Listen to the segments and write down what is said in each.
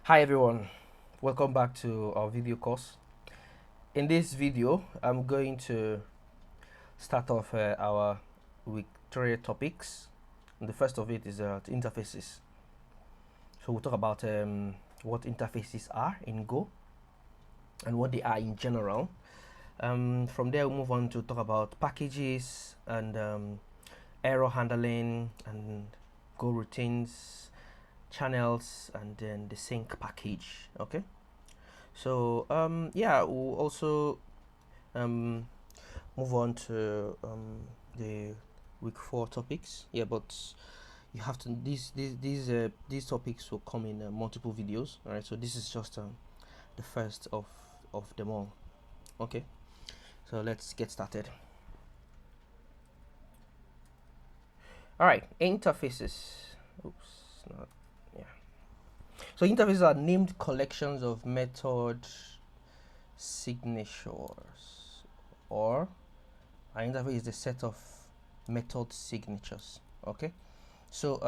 Hi everyone, welcome back to our video course. In this video, I'm going to start off our week 3 topics. And the first of it is interfaces. So we'll talk about what interfaces are in Go and what they are in general. From there, we'll move on to talk about packages and error handling and Go routines, channels, and then the sync package. Okay. So yeah, we'll also um, move on to the week 4 topics. Yeah, but you have to these topics will come in multiple videos. All right, so this is just the first of them all. Okay, so let's get started. All right, interfaces. Oops, not yeah. So interfaces are named collections of method signatures, or an interface is a set of method signatures. Okay, so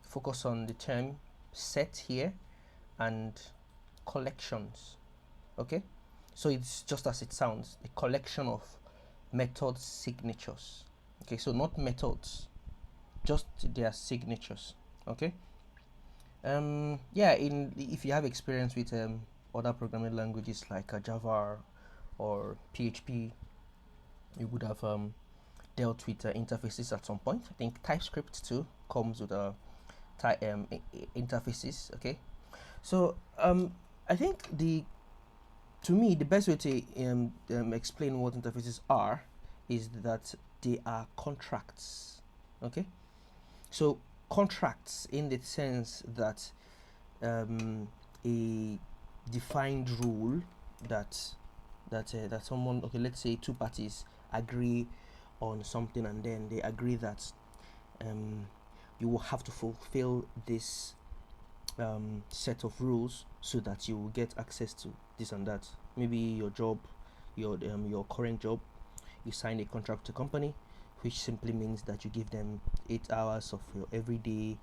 focus on the term set here and collections. Okay, so it's just as it sounds, a collection of method signatures. Okay, so not methods, just their signatures. Okay, yeah, in if you have experience with other programming languages like Java or PHP, you would have dealt with interfaces at some point. I think TypeScript too comes with interfaces. Okay, so I think to me the best way to explain what interfaces are is that they are contracts. Okay, so contracts in the sense that a defined rule that that someone, okay, let's say two parties agree on something, and then they agree that you will have to fulfill this set of rules so that you will get access to this and that. Maybe your job, your current job, you sign a contract with a company, which simply means that you give them 8 hours of your every day,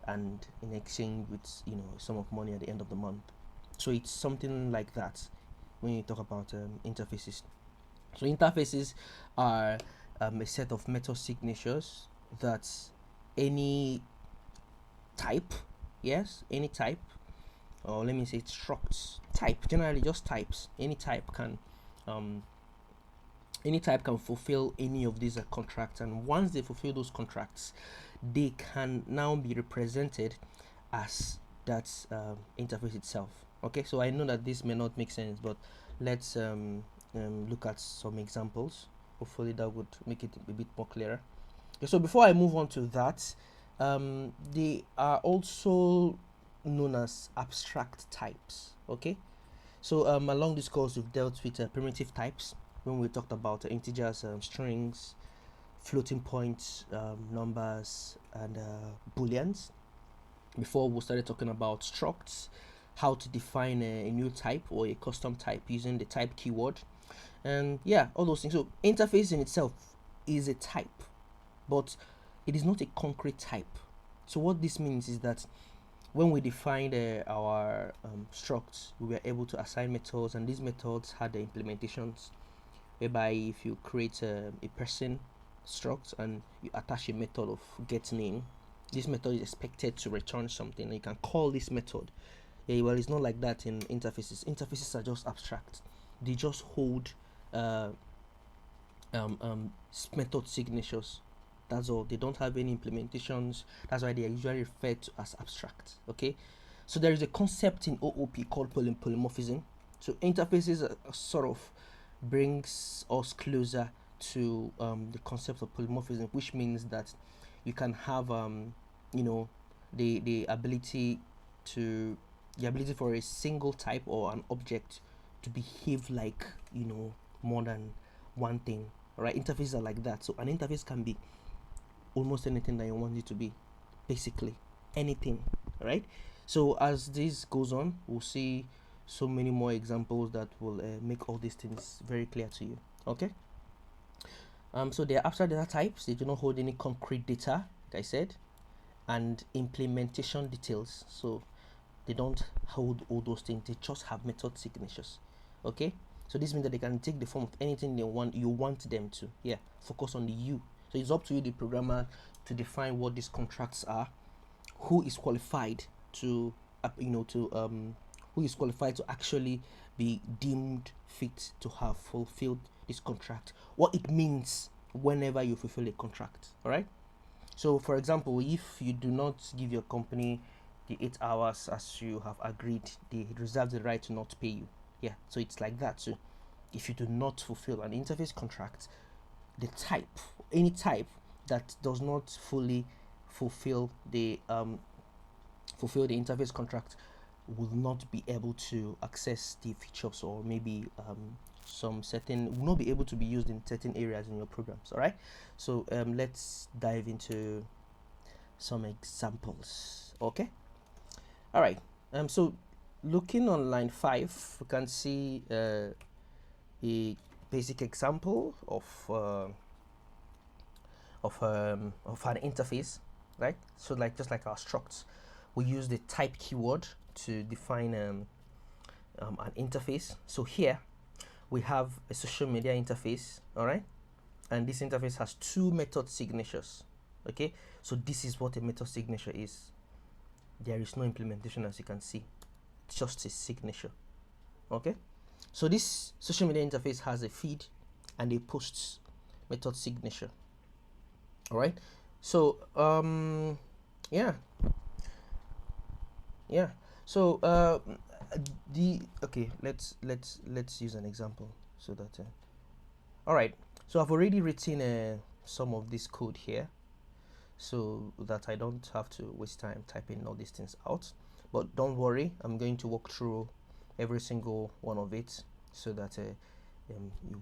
and in exchange with a sum of money at the end of the month. So it's something like that when you talk about interfaces. So interfaces are a set of method signatures that any type, yes, any type, or let me say structs type, generally just types, any type can fulfill any of these contracts, and once they fulfill those contracts, they can now be represented as that interface itself. Okay, so I know that this may not make sense, but let's look at some examples. Hopefully that would make it a bit more clearer. Okay, so before I move on to that, they are also known as abstract types. Okay, so along this course we've dealt with primitive types when we talked about integers, strings, floating points, numbers, and booleans. Before we started talking about structs, how to define a new type or a custom type using the type keyword, and yeah, all those things. So interface in itself is a type, but it is not a concrete type. So what this means is that when we defined our structs, we were able to assign methods, and these methods had the implementations whereby if you create a person struct and you attach a method of get name, this method is expected to return something, and you can call this method. Yeah, well, it's not like that in interfaces. Interfaces are just abstract. They just hold method signatures. That's all. They don't have any implementations. That's why they are usually referred to as abstract. Okay, so there is a concept in OOP called polymorphism. So interfaces are sort of brings us closer to the concept of polymorphism, which means that you can have the ability for a single type or an object to behave like more than one thing. Right, interfaces are like that. So an interface can be almost anything that you want it to be, basically anything. Right, so as this goes on, we'll see so many more examples that will make all these things very clear to you. Okay, so they are abstract data types. They do not hold any concrete data, like I said, and implementation details. So They don't hold all those things. They just have method signatures. Okay, so this means that they can take the form of anything they want. You want them to. Yeah, focus on the you. So it's up to you, the programmer, to define what these contracts are, who is qualified to who is qualified to actually be deemed fit to have fulfilled this contract, what it means whenever you fulfill a contract. All right. So for example, if you do not give your company the 8 hours as you have agreed, they reserve the right to not pay you. Yeah, so it's like that too. If you do not fulfill an interface contract, the type, any type that does not fully fulfill the interface contract, will not be able to access the features, or maybe some certain will not be able to be used in certain areas in your programs. All right, so let's dive into some examples. Okay, all right. So looking on line 5, we can see a basic example of an interface, right? So like just like our structs, we use the type keyword to define an interface. So here we have a social media interface, all right, and this interface has 2 method signatures. Okay, so this is what a method signature is. There is no implementation, as you can see, it's just a signature. Okay, so this social media interface has a feed and a posts method signature. All right, so yeah, so let's use an example so that all right, so I've already written some of this code here so that I don't have to waste time typing all these things out, but don't worry, I'm going to walk through every single one of it so that you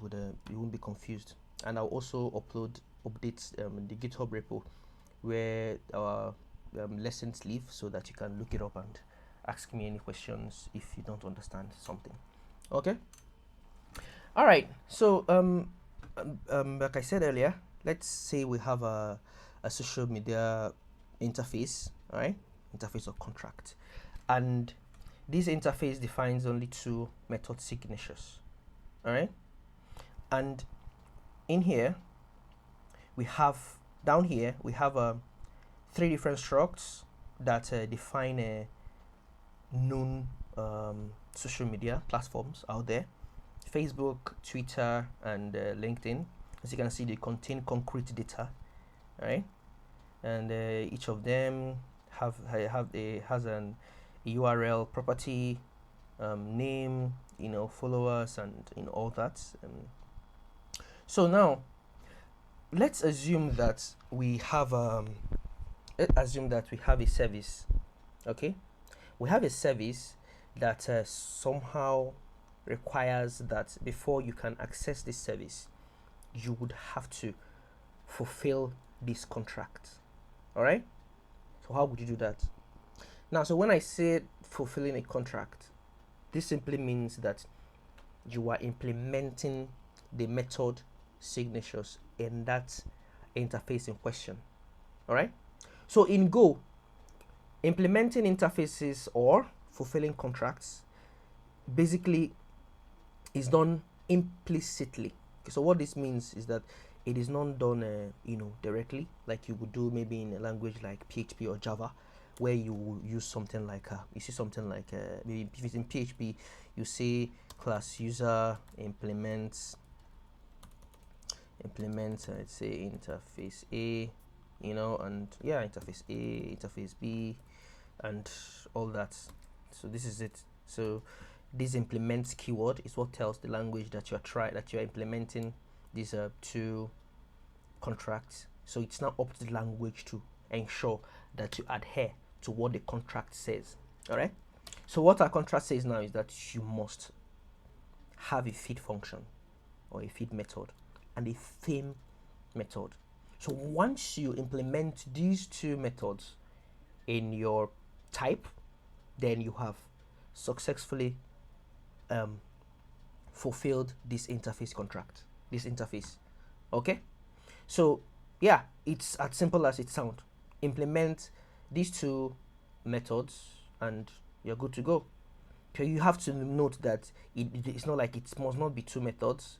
won't be confused. And I'll also update the GitHub repo where our lessons live, so that you can look it up and ask me any questions if you don't understand something. Okay, all right, so like I said earlier, let's say we have a social media interface, all right, interface or contract, and this interface defines only 2 method signatures. All right, and in here we have, down here we have 3 different structs that define known social media platforms out there: Facebook, Twitter, and LinkedIn. As you can see, they contain concrete data, right? And each of them has an URL, property, name, followers, and all that. So now let's assume that we have a service. Okay, we have a service that somehow requires that before you can access this service, you would have to fulfill this contract. All right, so how would you do that? Now, so when I say fulfilling a contract, this simply means that you are implementing the method signatures in that interface in question. All right, so in Go, implementing interfaces or fulfilling contracts basically is done implicitly. Okay, so what this means is that it is not done directly, like you would do maybe in a language like PHP or Java, where you will use something like maybe if it's in PHP, you say class user implements let's say interface A, and yeah, interface A, interface B, and all that. So this is it. So this implements keyword is what tells the language that you're implementing these 2 contracts. So it's now up to the language to ensure that you adhere to what the contract says. All right, so what our contract says now is that you must have a feed function or a feed method and a theme method. So once you implement these 2 methods in your type, then you have successfully fulfilled this interface contract, this interface. Okay, so yeah, it's as simple as it sounds. Implement these 2 methods and you're good to go. Okay, you have to note that it's not like it must not be two methods.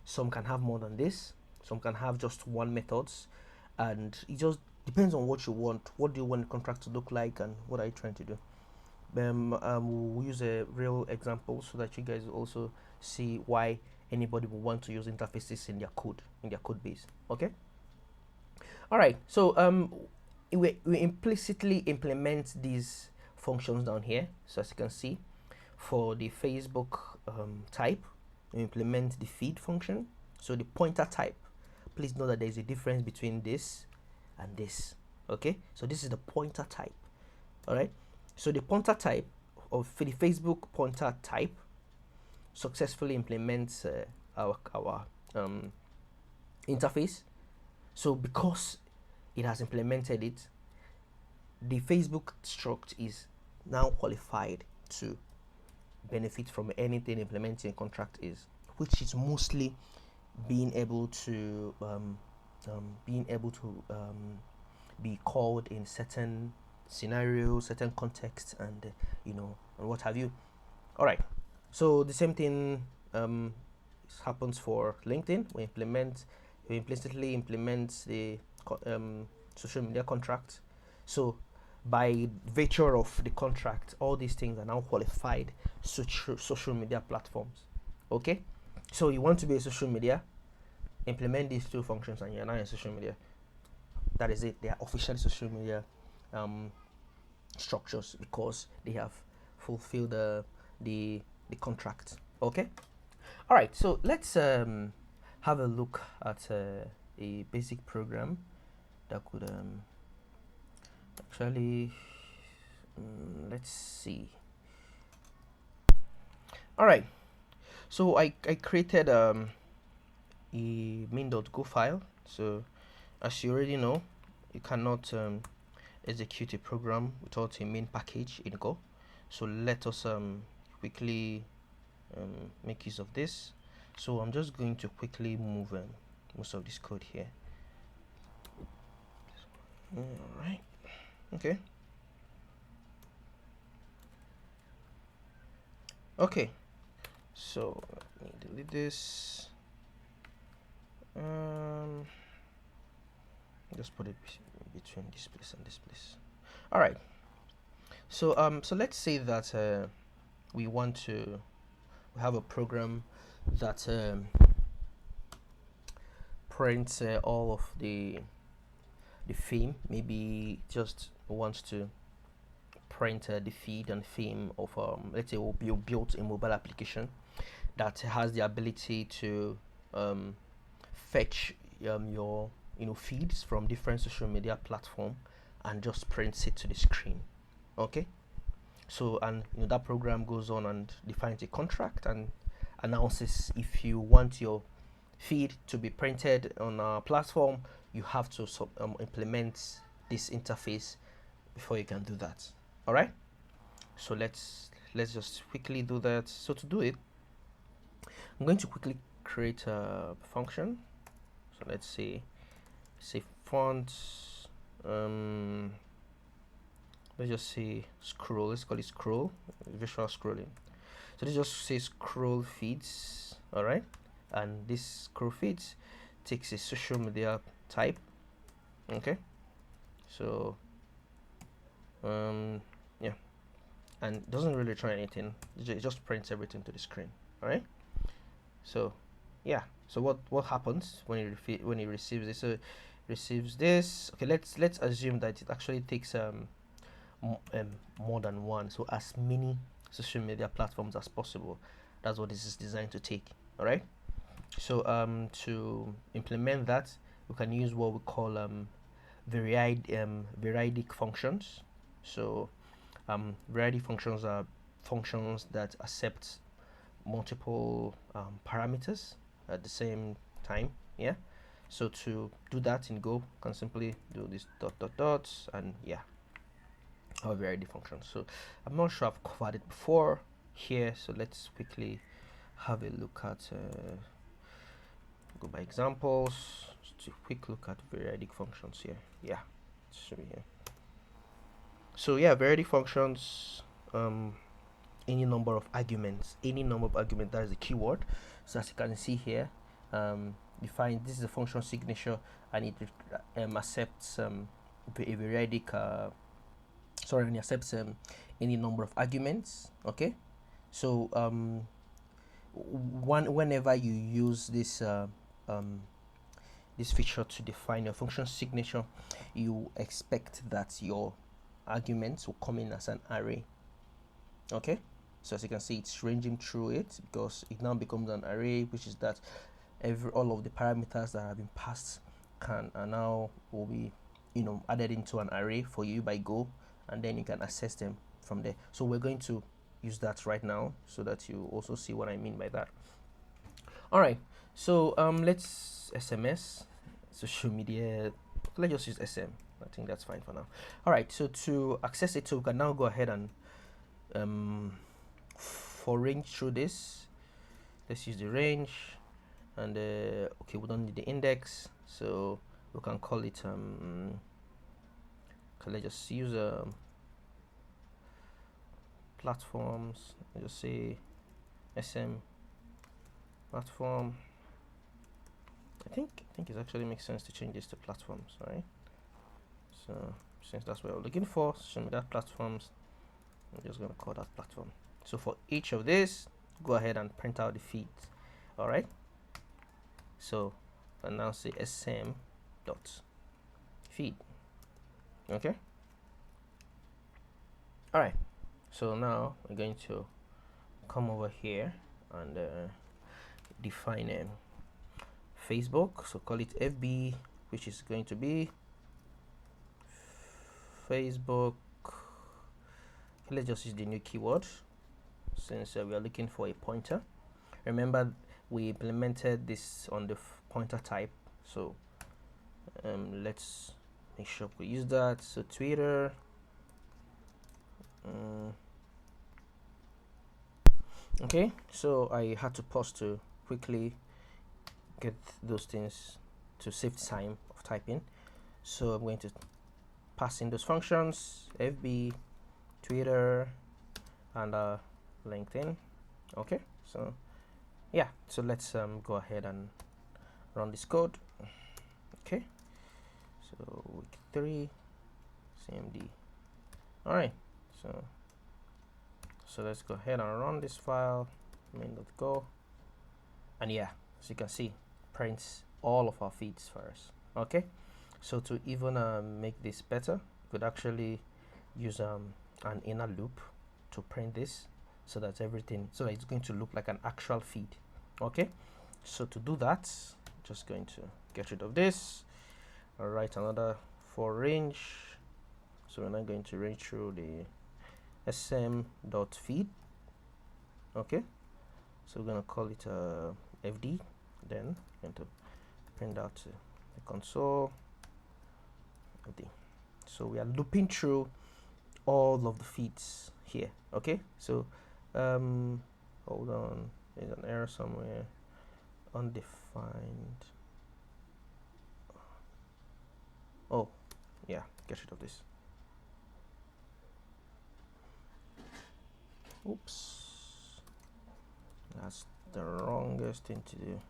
Some can have more than this, some can have just one methods, and it just depends on what you want. What do you want the contract to look like, and what are you trying to do? We'll use a real example so that you guys also see why anybody will want to use interfaces in their code base. Okay. All right. So we implicitly implement these functions down here. So as you can see, for the Facebook type, we implement the feed function. So the pointer type, please know that there is a difference between this and this. Okay, so this is the pointer type. All right, so the pointer type of the Facebook pointer type successfully implements our interface. So because it has implemented it, the Facebook struct is now qualified to benefit from anything implementing a contract is, which is mostly being able to be called in certain scenarios, certain contexts, and and what have you. All right, so the same thing happens for LinkedIn. We implicitly implement the social media contract. So by virtue of the contract, all these things are now qualified social media platforms. Okay, so you want to be a social media, implement these two functions, and you're now a social media. That is it. They are officially social media structures because they have fulfilled the contract. Okay. All right. So let's have a look at a basic program that could actually let's see. All right, so I created a main.go file. So as you already know, you cannot execute a program without a main package in Go. So let us quickly make use of this. So I'm just going to quickly move most of this code here. All right. Okay. Okay. So let me delete this. Just put it between this place and this place. All right. So let's say that we have a program that prints all of the theme. Maybe just wants to print the feed and theme of let's say we'll build a mobile application that has the ability to fetch your feeds from different social media platform and just prints it to the screen. Okay, so and that program goes on and defines a contract and announces if you want your feed to be printed on our platform, you have to implement this interface before you can do that. All right, so let's just quickly do that. So to do it, I'm going to quickly create a function. So let's say font, let's just say scroll. Let's call it scroll, visual scrolling. So let's just say scroll feeds. All right, and this scroll feeds takes a social media type. Okay, so yeah, and doesn't really try anything. It just prints everything to the screen. All right, so yeah, so what happens when it receives this? So it receives this. Okay, let's assume that it actually takes more than one, so as many social media platforms as possible. That's what this is designed to take. All right, so to implement that, we can use what we call variadic functions. So variadic functions are functions that accept multiple parameters at the same time. Yeah, so to do that in Go, you can simply do this dot and yeah, our variadic functions. So I'm not sure I've covered it before here, so let's quickly have a look at go by examples. Just a quick look at variadic functions here. Yeah, it should be here. So yeah, variadic functions um, any number of arguments. Any number of arguments, that is the keyword. So as you can see here, define this is a function signature, and it accepts a periodic and it accepts any number of arguments. Okay, so whenever you use this feature to define your function signature, you expect that your arguments will come in as an array. Okay, so as you can see, it's ranging through it because it now becomes an array, which is that all of the parameters that have been passed now will be added into an array for you by Go, and then you can access them from there. So we're going to use that right now so that you also see what I mean by that. All right, so let's SMS social media. Let's just use SM. I think that's fine for now. All right, so to access it, so we can now go ahead and for range through this. Let's use the range, and okay, we don't need the index, so we can call it okay, let's just use platforms. Let's just say SM platform. I think it actually makes sense to change this to platforms, right? So since that's what we're looking for, show me that platforms. I'm just gonna call that platform. So for each of this, go ahead and print out the feeds. All right. So and now say sm dot feed. Okay. All right. So now we're going to come over here and define Facebook. So call it FB, which is going to be Facebook. Let's just use the new keyword since we are looking for a pointer. Remember, we implemented this on the pointer type, so let's make sure we use that. So Twitter, okay, so I had to pause to quickly get those things to save time of typing. So I'm going to pass in those functions: FB, Twitter, and LinkedIn. Okay, so yeah, so let's go ahead and run this code. Okay, so week 3 CMD. All right, so let's go ahead and run this file, main.go, and yeah, as you can see, prints all of our feeds for us. Okay, so to even make this better, we could actually use an inner loop to print this, so that it's going to look like an actual feed. Okay, so to do that, just going to get rid of this. I'll write another for range. So we're not going to range through the sm.feed. Okay, so we're going to call it fd, then going to print out to the console fd. So we are looping through all of the feeds here. Okay, so hold on, there's an error somewhere. Undefined. Oh yeah, get rid of this. Oops, that's the wrongest thing to do.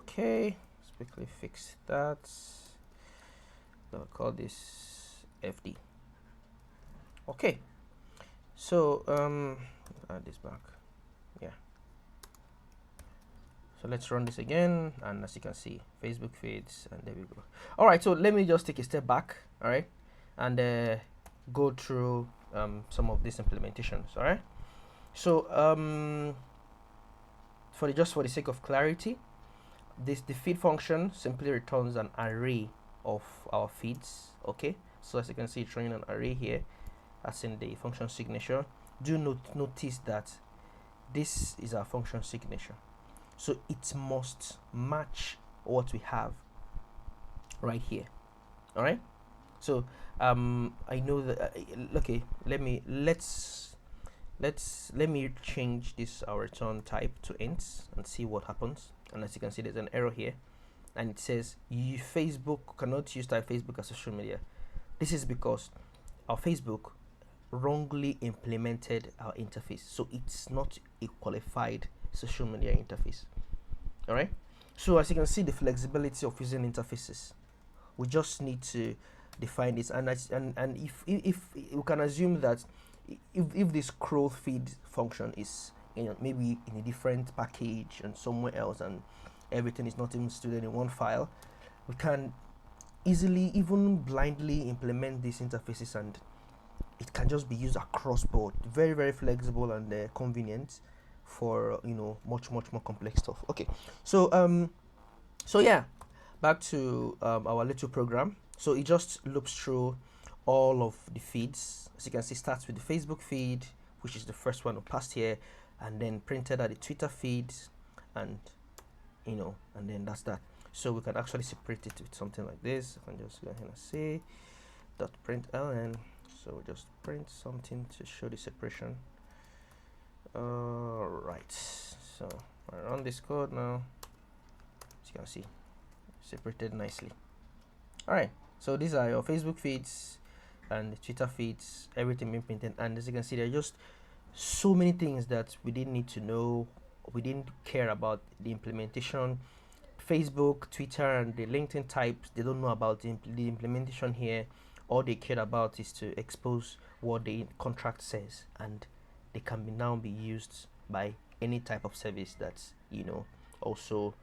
Okay, let's quickly fix that. I'll call this fd. Okay, so add this back. Yeah, so let's run this again, and as you can see, Facebook feeds, and there we go. All right, so let me just take a step back, all right, and go through some of these implementations. All right, so for the sake of clarity, the feed function simply returns an array of our feeds. Okay, so as you can see, it's running an array here, as in the function signature. Do notice that this is our function signature, so it must match what we have right here. All right, so I know that okay, let me change this our return type to ints and see what happens. And as you can see, there's an error here, and it says Facebook cannot use type Facebook as social media. This is because our Facebook wrongly implemented our interface, so it's not a qualified social media interface. All right, so as you can see, the flexibility of using interfaces, we just need to define this, and if we can assume that if this scroll feed function is maybe in a different package and somewhere else, and everything is not even stored in one file, we can easily, even blindly, implement these interfaces, and it can just be used across board. Very, very flexible and convenient for much more complex stuff. Okay, so yeah, back to our little program. So it just loops through all of the feeds. As you can see, starts with the Facebook feed, which is the first one passed here, and then printed at the Twitter feed, and and then that's that. So we can actually separate it with something like this. I can just go ahead and say dot print ln. So we just print something to show the separation. Right. So I run this code now. As you can see, separated nicely. All right. So these are your Facebook feeds and the Twitter feeds, everything being printed. And as you can see, there are just so many things that we didn't need to know. We didn't care about the implementation. Facebook, Twitter, and the LinkedIn types, they don't know about the implementation here. All they care about is to expose what the contract says, and they can now be used by any type of service that's also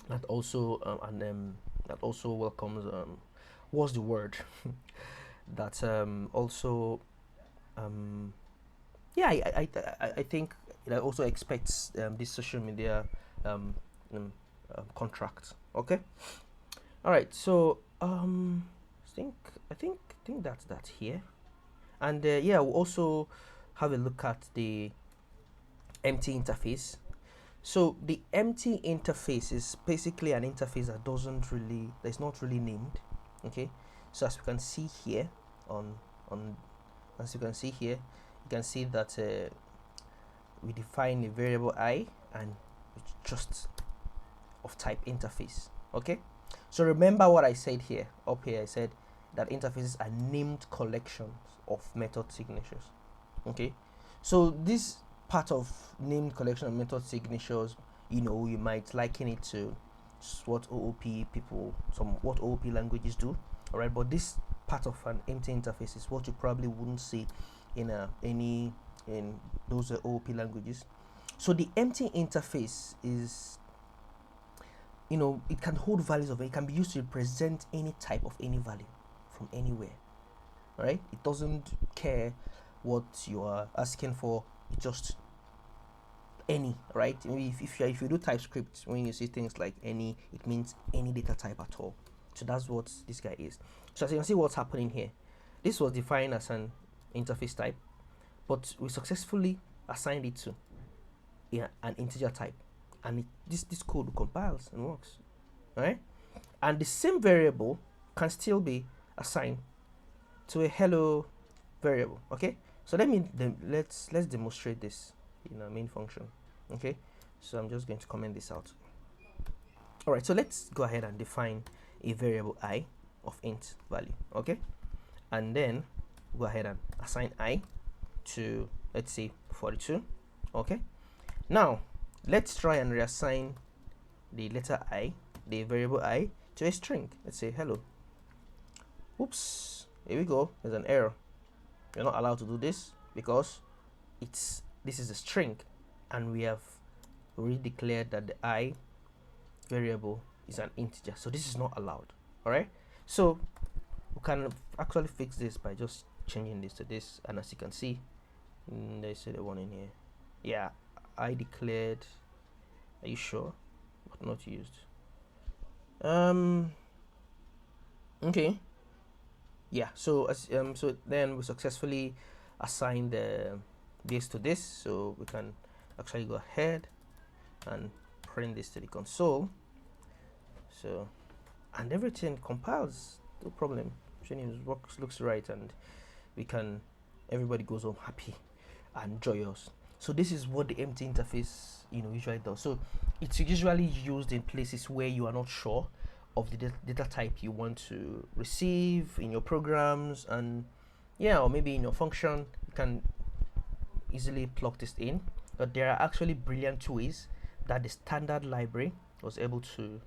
that also welcomes what's the word that also yeah, I think it also expects this social media contract. Okay, all right, so I think that's that here. And yeah, we'll also have a look at the empty interface. So the empty interface is basically an interface that's not really named. Okay, so as we can see here as you can see here, you can see that we define a variable I, and it's just of type interface. Okay, so remember what I said here up here. I said that interfaces are named collections of method signatures. Okay, so this part of named collection of method signatures, you might liken it to what what OOP languages do. All right, but this part of an empty interface is what you probably wouldn't see in those OOP languages. So the empty interface is, it can hold values of it. It can be used to represent any type of any value from anywhere. All right, it doesn't care what you are asking for. It just any, right? If you do TypeScript, when you see things like any, it means any data type at all. So that's what this guy is. So as you can see, what's happening here, this was defined as an interface type, but we successfully assigned it to an integer type, and this code compiles and works. All right, and the same variable can still be assigned to a hello variable. Okay, so let's demonstrate this in our main function. Okay, so I'm just going to comment this out. All right, so let's go ahead and define a variable I of int value. Okay, and then go ahead and assign I to, let's say, 42. Okay, now let's try and reassign the letter I, the variable I, to a string. Let's say hello. Oops, here we go. There's an error. You're not allowed to do this because this is a string, and we have already declared that the I variable is an integer, so this is not allowed. All right, so we can actually fix this by just changing this to this, and as you can see, there's the one in here. Yeah, I declared, are you sure? But not used. Okay, yeah, so so then we successfully assign this to this, so we can actually go ahead and print this to the console. So, and everything compiles, no problem. Everything looks right, and everybody goes home happy and joyous. So this is what the empty interface usually does. So it's usually used in places where you are not sure of the data type you want to receive in your programs, and Yeah, or maybe in your function you can easily plug this in, but there are actually brilliant ways that the standard library was able to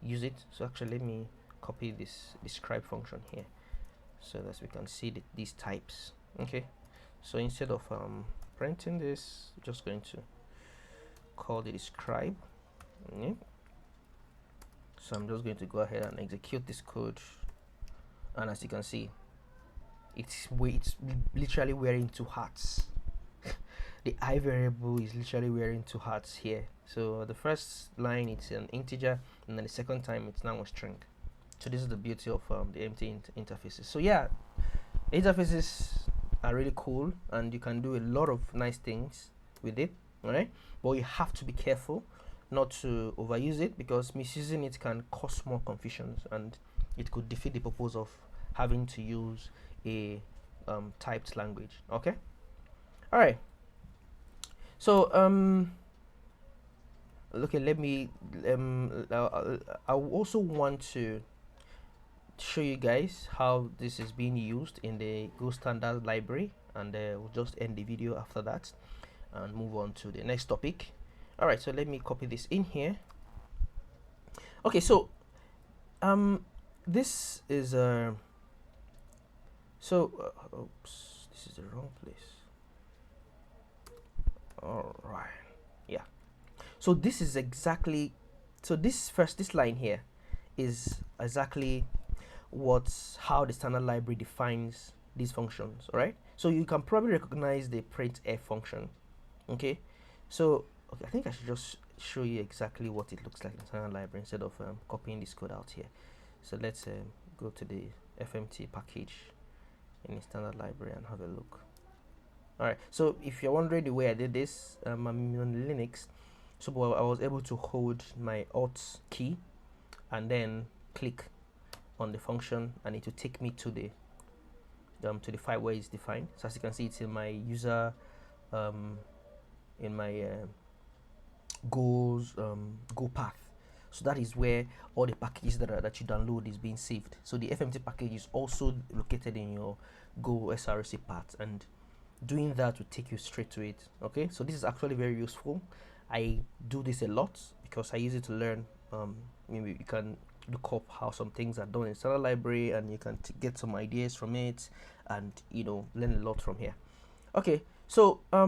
use it. So actually let me copy this describe function here so that we can see these types. Okay, so instead of printing this, I'm just going to call the describe. Okay. So I'm just going to go ahead and execute this code, and as you can see, it's literally wearing two hats. The I variable is literally wearing two hats here. So the first line it's an integer, and then the second time it's now a string. So this is the beauty of the empty interfaces. So yeah, interfaces are really cool, and you can do a lot of nice things with it. All right, but you have to be careful not to overuse it, because misusing it can cause more confusions, and it could defeat the purpose of having to use a typed language. Okay, all right. So okay, let me I also want to show you guys how this is being used in the Go Standard library, and we'll just end the video after that and move on to the next topic. All right, so let me copy this in here. Okay, so this is oops, this is the wrong place. All right, yeah. So this is exactly, so this line here is exactly how the standard library defines these functions. All right, so you can probably recognize the printf function. Okay, so okay, I think I should just show you exactly what it looks like in the standard library instead of copying this code out here. So let's go to the fmt package in the standard library and have a look. All right, so if you're wondering the way I did this, I'm on Linux, so I was able to hold my alt key and then click on the function, and it will take me to the file where it's defined. So as you can see, it's in my user in my go path. So that is where all the packages that you download is being saved. So the fmt package is also located in your go src path, and doing that will take you straight to it. Okay, so this is actually very useful. I do this a lot because I use it to learn. Maybe you can look up how some things are done in standard library, and you can get some ideas from it, and learn a lot from here. Okay, so I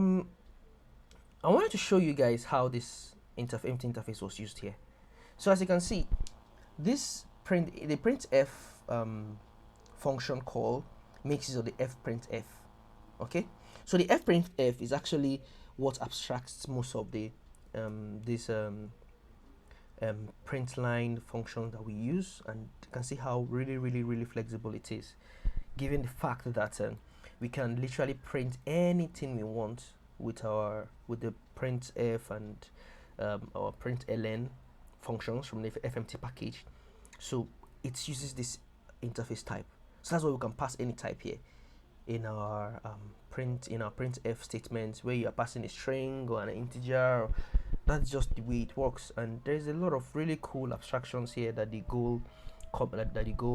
wanted to show you guys how this empty interface was used here. So as you can see, the printf function call makes use of the fprintf. Okay, so the fprintf is actually what abstracts most of the print line function that we use, and you can see how really flexible it is, given the fact that we can literally print anything we want with the printf and our println functions from the fmt package. So it uses this interface type, so that's why we can pass any type here in our printf statements, where you are passing a string or an integer. That's just the way it works, and there's a lot of really cool abstractions here that the Go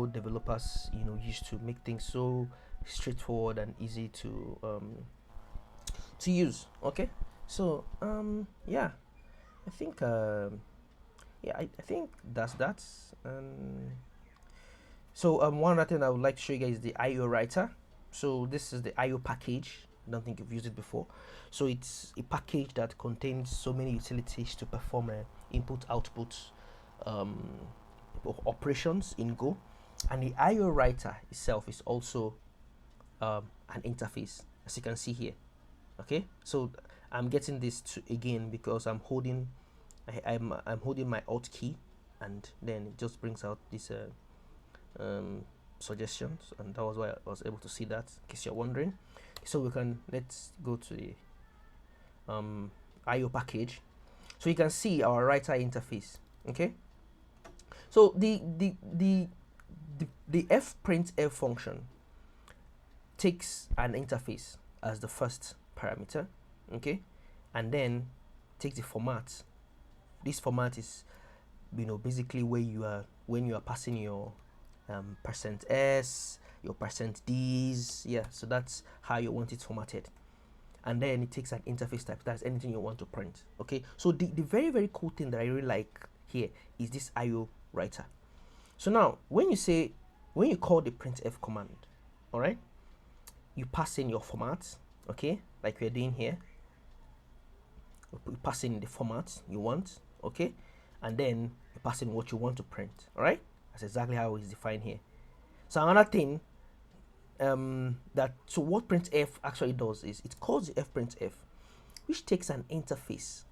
developers use to make things so straightforward and easy to use. Okay, so yeah, I think I think that's that. So one other thing I would like to show you guys is the IO writer. So this is the IO package. I don't think you've used it before. So it's a package that contains so many utilities to perform input output operations in Go, and the IO writer itself is also an interface, as you can see here. Okay, so I'm getting this again because I'm holding my alt key, and then it just brings out this suggestions, and that was why I was able to see that, in case you're wondering. So let's go to the IO package, so you can see our writer interface. Okay, so the fprintf function takes an interface as the first parameter, okay, and then takes the format. This format is basically where when you are passing your %s, your percent Ds. Yeah, so that's how you want it formatted. And then it takes an interface type. That's anything you want to print. Okay, so the very, very cool thing that I really like here is this IO writer. So now when you call the printf command, all right, you pass in your format, okay, like we're doing here. You pass in the format you want, okay, and then you pass in what you want to print. All right, that's exactly how it's defined here. So another thing, so what printf actually does is it calls the fprintf, which takes an interface,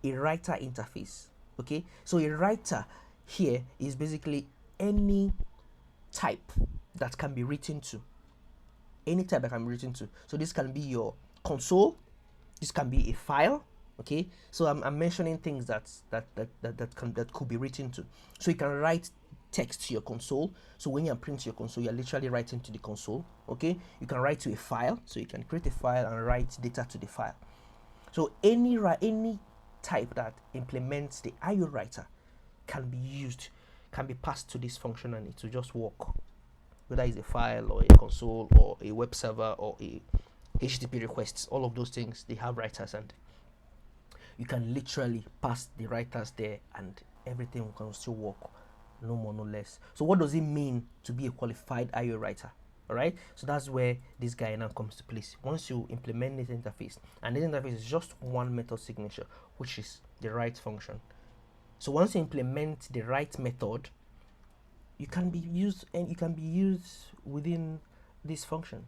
a writer interface. Okay, so a writer here is basically any type that can be written to. Any type that can be written to. So this can be your console, this can be a file. Okay, so I'm mentioning things that could be written to. So you can write text to your console. So when you print your console, you're literally writing to the console. Okay, you can write to a file, so you can create a file and write data to the file. So any type that implements the IO writer can be passed to this function, and it will just work, whether it's a file or a console or a web server or a HTTP requests. All of those things, they have writers, and you can literally pass the writers there and everything can still work, no more no less. So what does it mean to be a qualified IO writer? All right, so that's where this guy now comes to place. Once you implement this interface, and this interface is just one method signature, which is the write function. So once you implement the write method, you can be used within this function.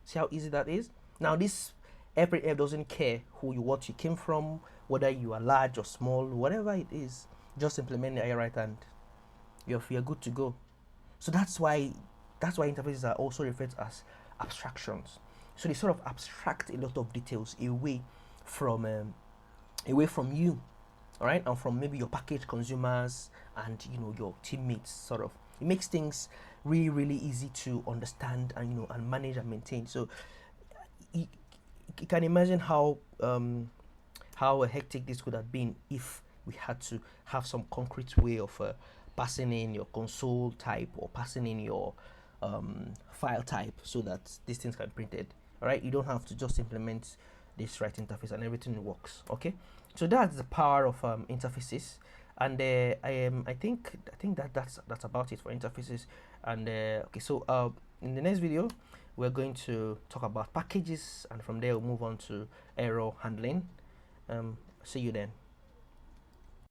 See how easy that is? Now this every app doesn't care what you came from, whether you are large or small, whatever it is. Just implement the IO writer and you're good to go. So that's why interfaces are also referred to as abstractions. So they sort of abstract a lot of details away from you, all right, and from maybe your package consumers and your teammates. Sort of, it makes things really, really easy to understand and and manage and maintain. So you can imagine how hectic this could have been if we had to have some concrete way of passing in your console type or passing in your file type so that these things can be printed. All right, you don't have to just implement this write interface and everything works. Okay, so that's the power of interfaces, and I think that's about it for interfaces. And okay, so in the next video we're going to talk about packages, and from there we'll move on to error handling. See you then.